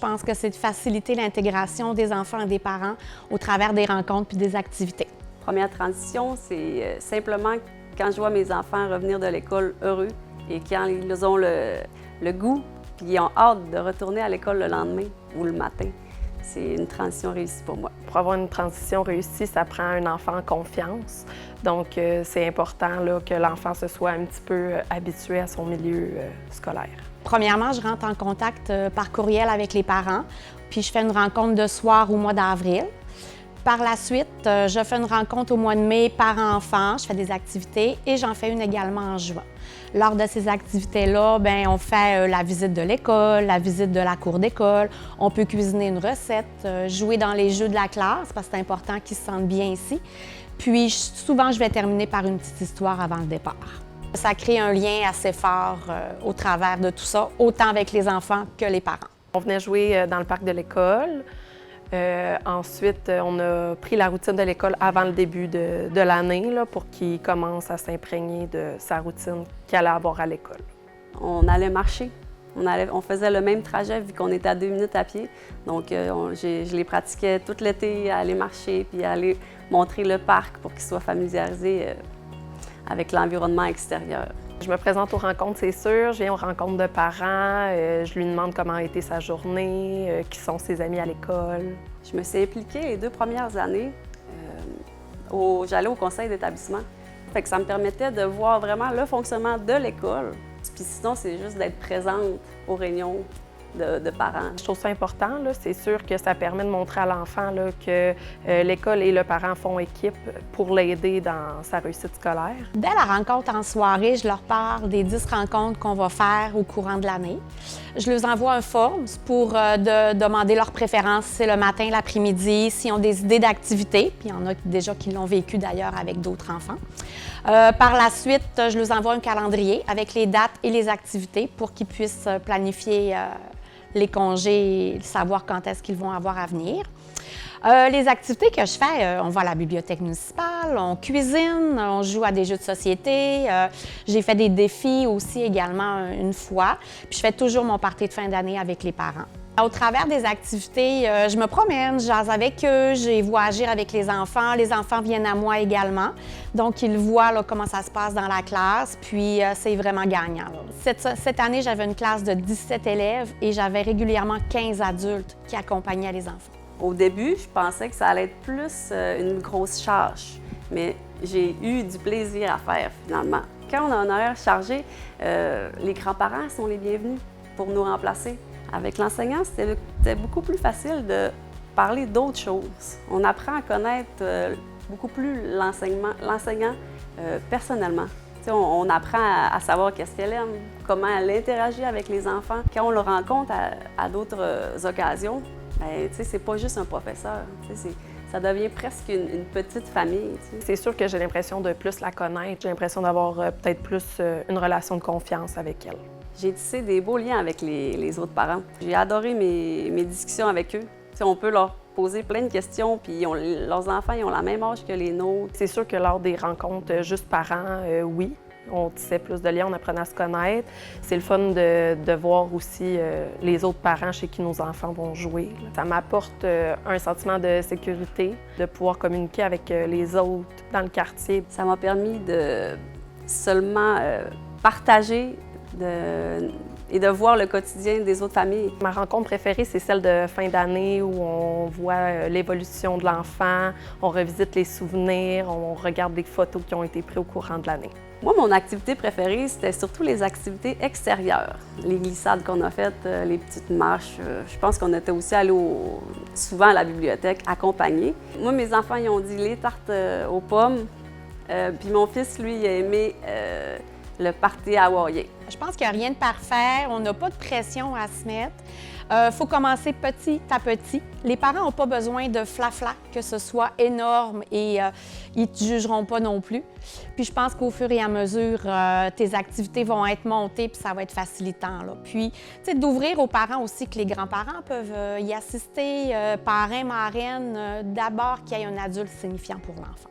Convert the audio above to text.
pense que c'est de faciliter l'intégration des enfants et des parents au travers des rencontres puis des activités. Première transition, c'est simplement quand je vois mes enfants revenir de l'école heureux et quand ils ont le goût puis ils ont hâte de retourner à l'école le lendemain ou le matin. C'est une transition réussie pour moi. Pour avoir une transition réussie, ça prend un enfant en confiance. Donc, c'est important là, que l'enfant se soit un petit peu habitué à son milieu scolaire. Premièrement, je rentre en contact par courriel avec les parents, puis je fais une rencontre de soir au mois d'avril. Par la suite, je fais une rencontre au mois de mai parents-enfants, je fais des activités et j'en fais une également en juin. Lors de ces activités-là, on fait la visite de l'école, la visite de la cour d'école, on peut cuisiner une recette, jouer dans les jeux de la classe parce que c'est important qu'ils se sentent bien ici. Puis souvent, je vais terminer par une petite histoire avant le départ. Ça crée un lien assez fort au travers de tout ça, autant avec les enfants que les parents. On venait jouer dans le parc de l'école. Ensuite, on a pris la routine de l'école avant le début de l'année là, pour qu'il commence à s'imprégner de sa routine qu'il allait avoir à l'école. On allait marcher. On faisait le même trajet vu qu'on était à 2 minutes à pied. Donc, je les pratiquais tout l'été à aller marcher puis à aller montrer le parc pour qu'ils soient familiarisés avec l'environnement extérieur. Je me présente aux rencontres, c'est sûr. Je viens aux rencontres de parents. Je lui demande comment a été sa journée, qui sont ses amis à l'école. Je me suis impliquée les 2 premières années. J'allais au conseil d'établissement. Fait que ça me permettait de voir vraiment le fonctionnement de l'école. Puis sinon, c'est juste d'être présente aux réunions de parents. Je trouve ça important. C'est sûr que ça permet de montrer à l'enfant que l'école et le parent font équipe pour l'aider dans sa réussite scolaire. Dès la rencontre en soirée, je leur parle des 10 rencontres qu'on va faire au courant de l'année. Je leur envoie un form pour demander leurs préférences, si c'est le matin, l'après-midi, s'ils ont des idées d'activités, puis il y en a déjà qui l'ont vécu d'ailleurs avec d'autres enfants. Par la suite, je leur envoie un calendrier avec les dates et les activités pour qu'ils puissent planifier les congés et savoir quand est-ce qu'ils vont avoir à venir. Les activités que je fais, on va à la bibliothèque municipale, on cuisine, on joue à des jeux de société. J'ai fait des défis aussi également une fois. Puis je fais toujours mon party de fin d'année avec les parents. Au travers des activités, je me promène, je jase avec eux, j'ai voyagé avec les enfants viennent à moi également. Donc, ils voient là, comment ça se passe dans la classe, puis c'est vraiment gagnant. Cette année, j'avais une classe de 17 élèves et j'avais régulièrement 15 adultes qui accompagnaient les enfants. Au début, je pensais que ça allait être plus une grosse charge, mais j'ai eu du plaisir à faire finalement. Quand on a un horaire chargé, les grands-parents sont les bienvenus pour nous remplacer. Avec l'enseignant, c'était beaucoup plus facile de parler d'autres choses. On apprend à connaître beaucoup plus l'enseignant personnellement. On apprend à savoir qu'est-ce qu'elle aime, comment elle interagit avec les enfants. Quand on le rencontre à d'autres occasions, c'est pas juste un professeur. Ça devient presque une petite famille. C'est sûr que j'ai l'impression de plus la connaître. J'ai l'impression d'avoir peut-être plus une relation de confiance avec elle. J'ai tissé des beaux liens avec les autres parents. J'ai adoré mes discussions avec eux. On peut leur poser plein de questions, puis leurs enfants ils ont la même âge que les nôtres. C'est sûr que lors des rencontres juste parents, oui, on tissait plus de liens, on apprenait à se connaître. C'est le fun de voir aussi les autres parents chez qui nos enfants vont jouer. Ça m'apporte un sentiment de sécurité, de pouvoir communiquer avec les autres dans le quartier. Ça m'a permis de seulement partager et de voir le quotidien des autres familles. Ma rencontre préférée, c'est celle de fin d'année où on voit l'évolution de l'enfant, on revisite les souvenirs, on regarde des photos qui ont été prises au courant de l'année. Moi, mon activité préférée, c'était surtout les activités extérieures. Les glissades qu'on a faites, les petites marches. Je pense qu'on était aussi allés souvent à la bibliothèque accompagnés. Moi, mes enfants, ils ont dit les tartes aux pommes. Puis mon fils, lui, il a aimé le party hawaïen. Je pense qu'il n'y a rien de parfait, on n'a pas de pression à se mettre. Il faut commencer petit à petit. Les parents n'ont pas besoin de flafla, que ce soit énorme et ils ne te jugeront pas non plus. Puis je pense qu'au fur et à mesure, tes activités vont être montées puis ça va être facilitant. Là. Puis, tu sais, d'ouvrir aux parents aussi que les grands-parents peuvent y assister, parrain, marraine, d'abord qu'il y ait un adulte signifiant pour l'enfant.